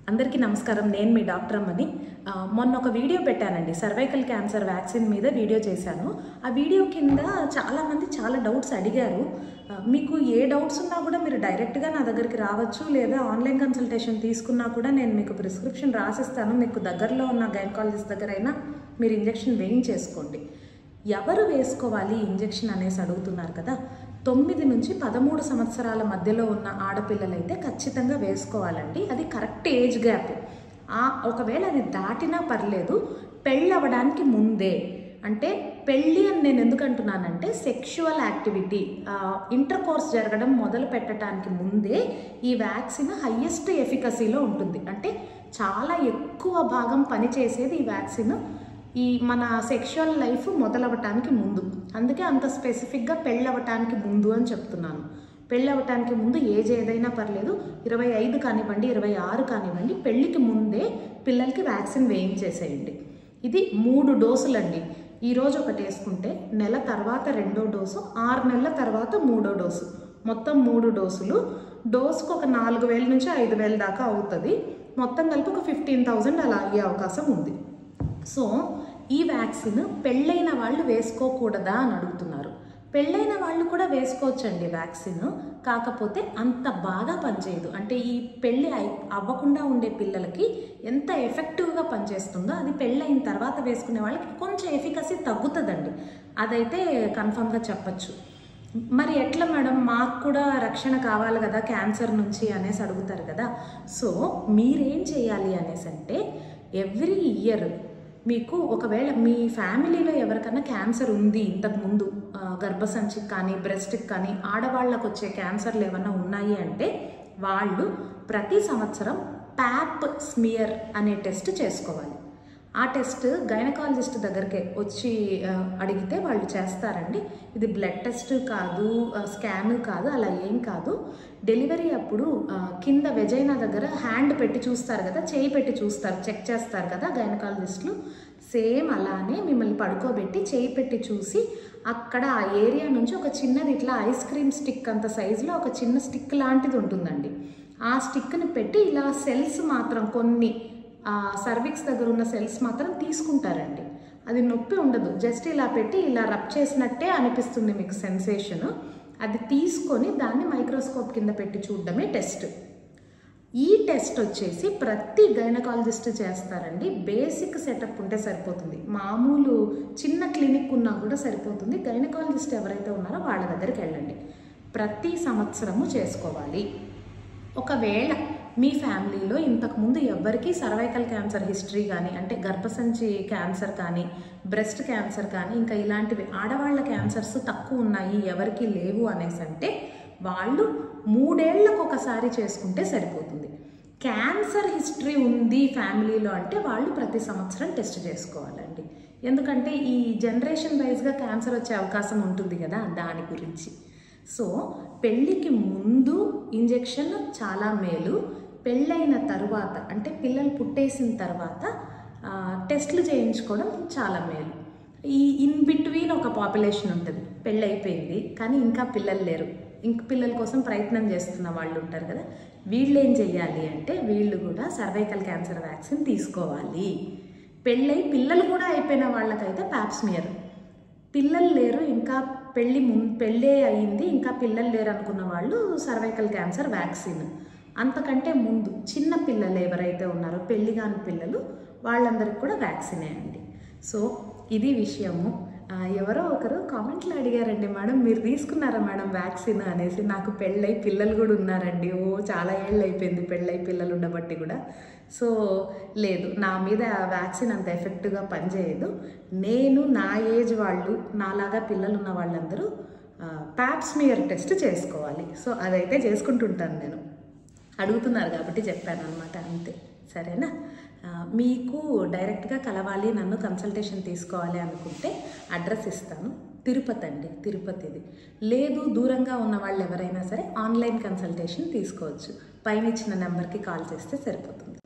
అందరికీ నమస్కారం. నేను మీ డాక్టర్ అమ్మని. మొన్న ఒక వీడియో పెట్టానండి, సర్వైకల్ క్యాన్సర్ వ్యాక్సిన్ మీద వీడియో చేశాను. ఆ వీడియో కింద చాలామంది చాలా డౌట్స్ అడిగారు. మీకు ఏ డౌట్స్ ఉన్నా కూడా మీరు డైరెక్ట్గా నా దగ్గరికి రావచ్చు, లేదా ఆన్లైన్ కన్సల్టేషన్ తీసుకున్నా కూడా నేను మీకు ప్రిస్క్రిప్షన్ రాసిస్తాను. మీకు దగ్గరలో ఉన్న గైనకాలజిస్ట్ దగ్గరైనా మీరు ఇంజెక్షన్ వేయించేసుకోండి. ఎవరు వేసుకోవాలి ఇంజెక్షన్ అనేసి అడుగుతున్నారు కదా. 9 నుంచి 13 సంవత్సరాల మధ్యలో ఉన్న ఆడపిల్లలైతే ఖచ్చితంగా వేసుకోవాలండి. అది కరెక్ట్ ఏజ్ గ్యాప్. ఒకవేళ అది దాటినా పర్లేదు, పెళ్ళవడానికి ముందే. అంటే పెళ్ళి అని నేను ఎందుకు అంటున్నానంటే, సెక్షువల్ యాక్టివిటీ, ఇంటర్ కోర్స్ జరగడం మొదలు పెట్టడానికి ముందే ఈ వ్యాక్సిన్ హయ్యెస్ట్ ఎఫికసీలో ఉంటుంది. అంటే చాలా ఎక్కువ భాగం పనిచేసేది ఈ వ్యాక్సిన్ ఈ మన సెక్షువల్ లైఫ్ మొదలవటానికి ముందు. అందుకే అంత స్పెసిఫిక్గా పెళ్ళవటానికి ముందు అని చెప్తున్నాను. పెళ్ళవటానికి ముందు ఏజ్ ఏదైనా పర్లేదు, 25 కానివ్వండి, 26 కానివ్వండి, పెళ్ళికి ముందే పిల్లలకి వ్యాక్సిన్ వేయించేసేయండి. ఇది 3 డోసులండి. ఈరోజు ఒకటి వేసుకుంటే నెల తర్వాత 2వ డోసు, 6 నెలల తర్వాత 3వ డోసు, మొత్తం 3 డోసులు. డోసుకు ఒక 4,000 నుంచి 5,000 దాకా అవుతుంది. మొత్తం కలిపి ఒక 15,000 అలా అయ్యే అవకాశం ఉంది. సో ఈ వ్యాక్సిన్ పెళ్ళైన వాళ్ళు వేసుకోకూడదా అని అడుగుతున్నారు. పెళ్ళైన వాళ్ళు కూడా వేసుకోవచ్చండి వ్యాక్సిన్, కాకపోతే అంత బాగా పనిచేయదు. అంటే ఈ పెళ్ళి అవ్వకుండా ఉండే పిల్లలకి ఎంత ఎఫెక్టివ్గా పనిచేస్తుందో అది పెళ్ళైన తర్వాత వేసుకునే వాళ్ళకి కొంచెం ఎఫికసీ తగ్గుతుందండి. అదైతే కన్ఫర్మ్గా చెప్పచ్చు. మరి ఎట్లా మేడం, మాకు కూడా రక్షణ కావాలి కదా క్యాన్సర్ నుంచి అనేసి అడుగుతారు కదా. సో మీరేం చేయాలి అనేసి అంటే, ఎవ్రీ ఇయర్ మీకు ఒకవేళ మీ ఫ్యామిలీలో ఎవరికైనా క్యాన్సర్ ఉంది, ఇంతకుముందు గర్భసంచికి కానీ బ్రెస్ట్కి కానీ ఆడవాళ్ళకు వచ్చే క్యాన్సర్లు ఏమైనా ఉన్నాయి అంటే, వాళ్ళు ప్రతి సంవత్సరం ప్యాప్ స్మియర్ అనే టెస్ట్ చేసుకోవాలి. ఆ టెస్ట్ గైనకాలజిస్ట్ దగ్గరికి వచ్చి అడిగితే వాళ్ళు చేస్తారండి. ఇది బ్లడ్ టెస్ట్ కాదు, స్కాన్ కాదు, అలా ఏం కాదు. డెలివరీ అప్పుడు కింద వెజైనా దగ్గర హ్యాండ్ పెట్టి చూస్తారు కదా, చేయి పెట్టి చూస్తారు, చెక్ చేస్తారు కదా గైనకాలజిస్టులు. సేమ్ అలానే మిమ్మల్ని పడుకోబెట్టి చేయి పెట్టి చూసి, అక్కడ ఆ ఏరియా నుంచి ఒక చిన్నది ఇట్లా ఐస్ క్రీమ్ స్టిక్ అంత సైజులో ఒక చిన్న స్టిక్ లాంటిది ఉంటుందండి. ఆ స్టిక్ని పెట్టి ఇలా సెల్స్ మాత్రం కొన్ని సర్విక్స్ దగ్గర ఉన్న సెల్స్ మాత్రం తీసుకుంటారండి. అది నొప్పి ఉండదు, జస్ట్ ఇలా పెట్టి ఇలా రబ్ చేసినట్టే అనిపిస్తుంది మీకు సెన్సేషన్. అది తీసుకొని దాన్ని మైక్రోస్కోప్ కింద పెట్టి చూడడమే టెస్ట్. ఈ టెస్ట్ వచ్చేసి ప్రతి గైనకాలజిస్ట్ చేస్తారండి. బేసిక్ సెటప్ ఉంటే సరిపోతుంది, మామూలు చిన్న క్లినిక్ ఉన్నా కూడా సరిపోతుంది. గైనకాలజిస్ట్ ఎవరైతే ఉన్నారో వాళ్ళ దగ్గరికి వెళ్ళండి. ప్రతి సంవత్సరము చేసుకోవాలి. ఒకవేళ మీ ఫ్యామిలీలో ఇంతకుముందు ఎవరికి సర్వైకల్ క్యాన్సర్ హిస్టరీ కానీ, అంటే గర్భసంచి క్యాన్సర్ కానీ, బ్రెస్ట్ క్యాన్సర్ కానీ, ఇంకా ఇలాంటివి ఆడవాళ్ళ క్యాన్సర్స్ తక్కువ ఉన్నాయి, ఎవరికి లేవు అనేసి అంటే, వాళ్ళు 3 ఏళ్లకు ఒకసారి చేసుకుంటే సరిపోతుంది. క్యాన్సర్ హిస్టరీ ఉంది ఫ్యామిలీలో అంటే వాళ్ళు ప్రతి సంవత్సరం టెస్ట్ చేసుకోవాలండి. ఎందుకంటే ఈ జనరేషన్ వైజ్గా క్యాన్సర్ వచ్చే అవకాశం ఉంటుంది కదా, దాని గురించి. సో పెళ్ళికి ముందు ఇంజెక్షన్ చాలా మేలు. పెళ్ళైన తర్వాత అంటే పిల్లలు పుట్టేసిన తర్వాత టెస్టులు చేయించుకోవడం చాలా మేలు. ఈ ఇన్ బిట్వీన్ ఒక పాపులేషన్ ఉంటుంది, పెళ్ళైపోయింది కానీ ఇంకా పిల్లలు లేరు, ఇంక పిల్లల కోసం ప్రయత్నం చేస్తున్న వాళ్ళు ఉంటారు కదా. వీళ్ళు ఏం చెయ్యాలి అంటే, వీళ్ళు కూడా సర్వైకల్ క్యాన్సర్ వ్యాక్సిన్ తీసుకోవాలి. పిల్లలు కూడా అయిపోయిన వాళ్ళకైతే ప్యాప్ స్మియర్, పిల్లలు లేరు ఇంకా పెళ్ళే అయ్యింది ఇంకా పిల్లలు లేరు అనుకున్న వాళ్ళు సర్వైకల్ క్యాన్సర్ వ్యాక్సిన్. అంతకంటే ముందు చిన్న పిల్లలు ఎవరైతే ఉన్నారో పెళ్ళి కాని పిల్లలు, వాళ్ళందరికీ కూడా వ్యాక్సినే అండి. సో ఇది విషయము. ఎవరో ఒకరు కామెంట్లో అడిగారండి, మేడం మీరు తీసుకున్నారా మేడం వ్యాక్సిన్ అనేసి. నాకు పెళ్ళై పిల్లలు కూడా ఉన్నారండి, చాలా ఏళ్ళు అయిపోయింది పెళ్ళై పిల్లలు ఉండబట్టి కూడా. సో లేదు, నా మీద వ్యాక్సిన్ అంత ఎఫెక్టివ్గా పనిచేయదు. నేను నా ఏజ్ వాళ్ళు, నాలాగా పిల్లలు ఉన్న వాళ్ళందరూ ప్యాప్ స్మియర్ టెస్ట్ చేసుకోవాలి. సో అదైతే చేసుకుంటుంటాను నేను. అడుగుతున్నారు కాబట్టి చెప్పాను అనమాట, అంతే. సరేనా? మీకు డైరెక్ట్గా కలవాలి, నన్ను కన్సల్టేషన్ తీసుకోవాలి అనుకుంటే అడ్రస్ ఇస్తాను. తిరుపతి అండి, తిరుపతిది. లేదు దూరంగా ఉన్న వాళ్ళు ఎవరైనా సరే ఆన్లైన్ కన్సల్టేషన్ తీసుకోవచ్చు. పైన ఇచ్చిన నెంబర్కి కాల్ చేస్తే సరిపోతుంది.